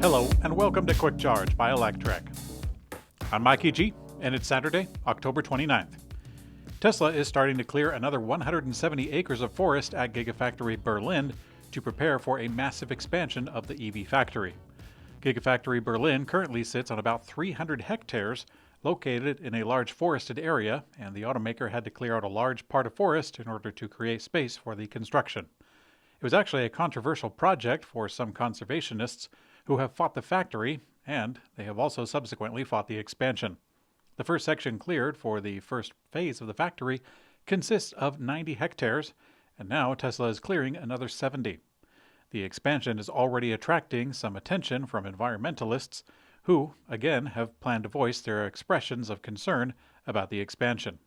Hello, and welcome to Quick Charge by Electrek. I'm Mikey G, and it's Saturday, October 29th. Tesla is starting to clear another 170 acres of forest at Gigafactory Berlin to prepare for a massive expansion of the EV factory. Gigafactory Berlin currently sits on about 300 hectares, located in a large forested area, and the automaker had to clear out a large part of forest in order to create space for the construction. It was actually a controversial project for some conservationists who have fought the factory, and they have also subsequently fought the expansion. The first section cleared for the first phase of the factory consists of 90 hectares, and now Tesla is clearing another 70. The expansion is already attracting some attention from environmentalists who, again, have planned to voice their expressions of concern about the expansion.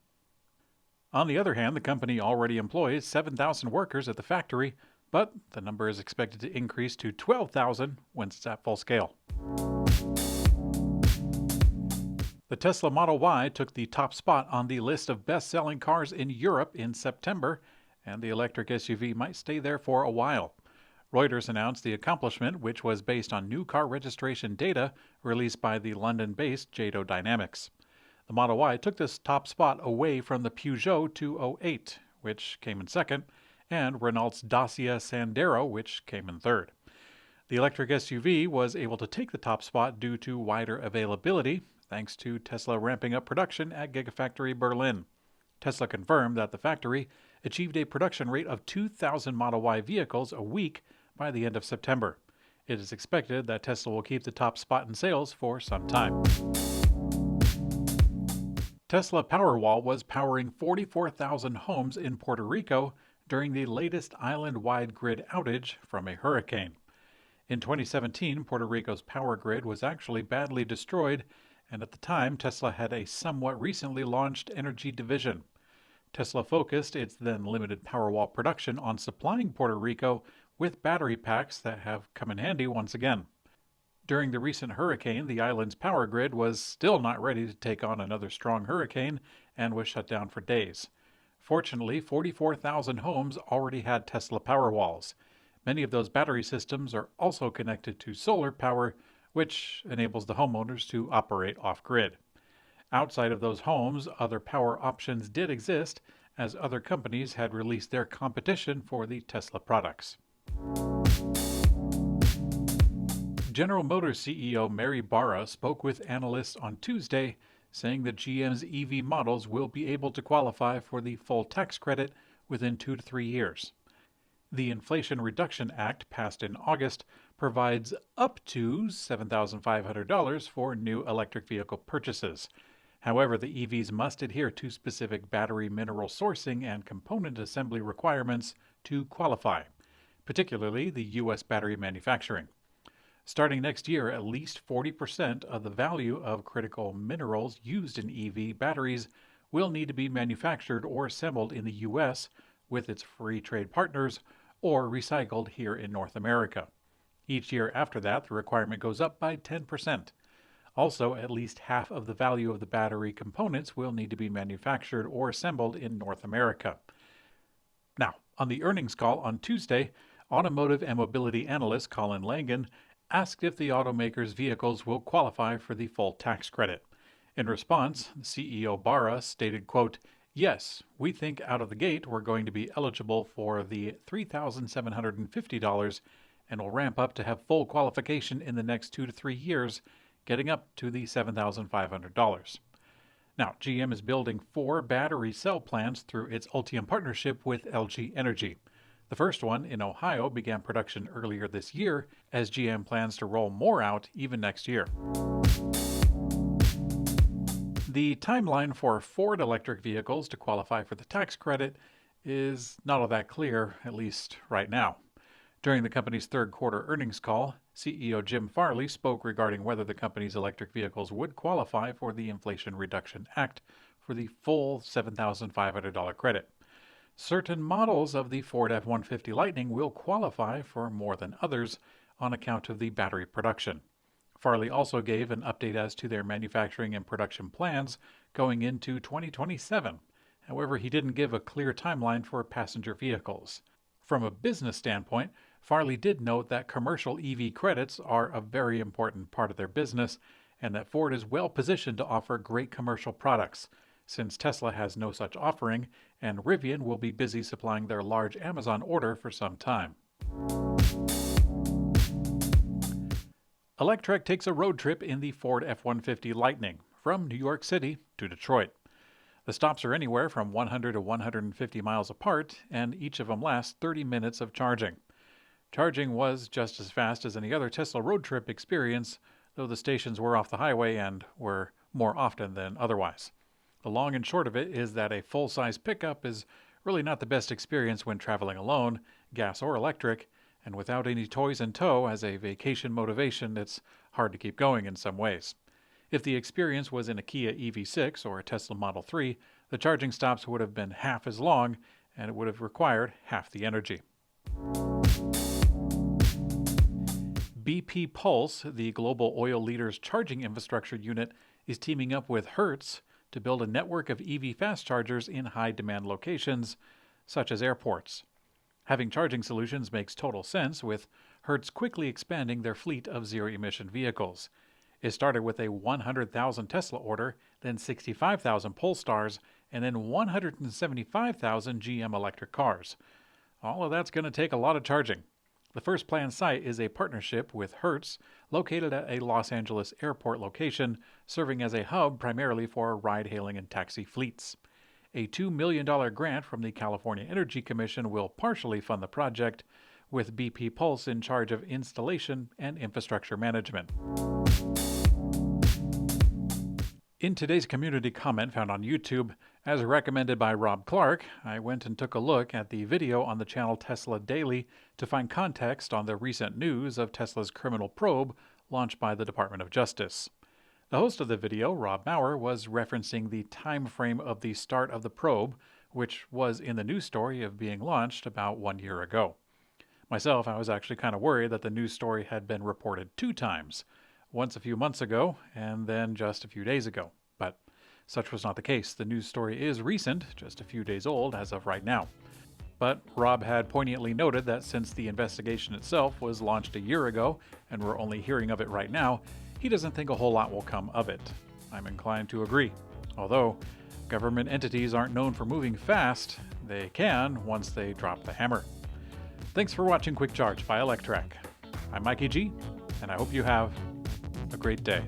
On the other hand, the company already employs 7,000 workers at the factory, but the number is expected to increase to 12,000 once it's at full scale. The Tesla Model Y took the top spot on the list of best-selling cars in Europe in September, and the electric SUV might stay there for a while. Reuters announced the accomplishment, which was based on new car registration data released by the London-based Jado Dynamics. The Model Y took this top spot away from the Peugeot 208, which came in second, and Renault's Dacia Sandero, which came in third. The electric SUV was able to take the top spot due to wider availability, thanks to Tesla ramping up production at Gigafactory Berlin. Tesla confirmed that the factory achieved a production rate of 2,000 Model Y vehicles a week by the end of September. It is expected that Tesla will keep the top spot in sales for some time. Tesla Powerwall was powering 44,000 homes in Puerto Rico during the latest island-wide grid outage from a hurricane. In 2017, Puerto Rico's power grid was actually badly destroyed, and at the time, Tesla had a somewhat recently launched energy division. Tesla focused its then limited Powerwall production on supplying Puerto Rico with battery packs that have come in handy once again. During the recent hurricane, the island's power grid was still not ready to take on another strong hurricane and was shut down for days. Fortunately, 44,000 homes already had Tesla Powerwalls. Many of those battery systems are also connected to solar power, which enables the homeowners to operate off-grid. Outside of those homes, other power options did exist, as other companies had released their competition for the Tesla products. General Motors CEO Mary Barra spoke with analysts on Tuesday, saying that GM's EV models will be able to qualify for the full tax credit within 2 to 3 years. The Inflation Reduction Act, passed in August, provides up to $7,500 for new electric vehicle purchases. However, the EVs must adhere to specific battery mineral sourcing and component assembly requirements to qualify, particularly the U.S. battery manufacturing. Starting next year, at least 40% of the value of critical minerals used in EV batteries will need to be manufactured or assembled in the U.S. with its free trade partners or recycled here in North America. Each year after that, the requirement goes up by 10%. Also, at least half of the value of the battery components will need to be manufactured or assembled in North America. Now, on the earnings call on Tuesday, automotive and mobility analyst Colin Langan asked if the automaker's vehicles will qualify for the full tax credit. In response, CEO Barra stated, quote, "Yes, we think out of the gate we're going to be eligible for the $3,750 and will ramp up to have full qualification in the next 2 to 3 years, getting up to the $7,500. Now, GM is building 4 battery cell plants through its Ultium partnership with LG Energy. The first one in Ohio began production earlier this year, as GM plans to roll more out even next year. The timeline for Ford electric vehicles to qualify for the tax credit is not all that clear, at least right now. During the company's third quarter earnings call, CEO Jim Farley spoke regarding whether the company's electric vehicles would qualify for the Inflation Reduction Act for the full $7,500 credit. Certain models of the Ford F-150 Lightning will qualify for more than others on account of the battery production. Farley also gave an update as to their manufacturing and production plans going into 2027. However, he didn't give a clear timeline for passenger vehicles. From a business standpoint, Farley did note that commercial EV credits are a very important part of their business and that Ford is well positioned to offer great commercial products, since Tesla has no such offering and Rivian will be busy supplying their large Amazon order for some time. Electrek takes a road trip in the Ford F-150 Lightning from New York City to Detroit. The stops are anywhere from 100 to 150 miles apart, and each of them lasts 30 minutes of charging. Charging was just as fast as any other Tesla road trip experience, though the stations were off the highway and were more often than otherwise. The long and short of it is that a full-size pickup is really not the best experience when traveling alone, gas or electric, and without any toys in tow as a vacation motivation, it's hard to keep going in some ways. If the experience was in a Kia EV6 or a Tesla Model 3, the charging stops would have been half as long and it would have required half the energy. BP Pulse, the global oil leader's charging infrastructure unit, is teaming up with Hertz to build a network of EV fast chargers in high-demand locations, such as airports. Having charging solutions makes total sense, with Hertz quickly expanding their fleet of zero-emission vehicles. It started with a 100,000 Tesla order, then 65,000 Polestars, and then 175,000 GM electric cars. All of that's going to take a lot of charging. The first planned site is a partnership with Hertz, located at a Los Angeles airport location, serving as a hub primarily for ride-hailing and taxi fleets. A $2 million grant from the California Energy Commission will partially fund the project, with BP Pulse in charge of installation and infrastructure management. In today's community comment found on YouTube, as recommended by Rob Clark, I went and took a look at the video on the channel Tesla Daily to find context on the recent news of Tesla's criminal probe launched by the Department of Justice. The host of the video, Rob Maurer, was referencing the time frame of the start of the probe, which was in the news story of being launched about 1 year ago. Myself, I was actually kind of worried that the news story had been reported 2 times. Once a few months ago, and then just a few days ago. But such was not the case. The news story is recent, just a few days old as of right now. But Rob had poignantly noted that since the investigation itself was launched a year ago, and we're only hearing of it right now, he doesn't think a whole lot will come of it. I'm inclined to agree. Although, government entities aren't known for moving fast, they can once they drop the hammer. Thanks for watching Quick Charge by Electrek. I'm Mikey G, and I hope you have a great day.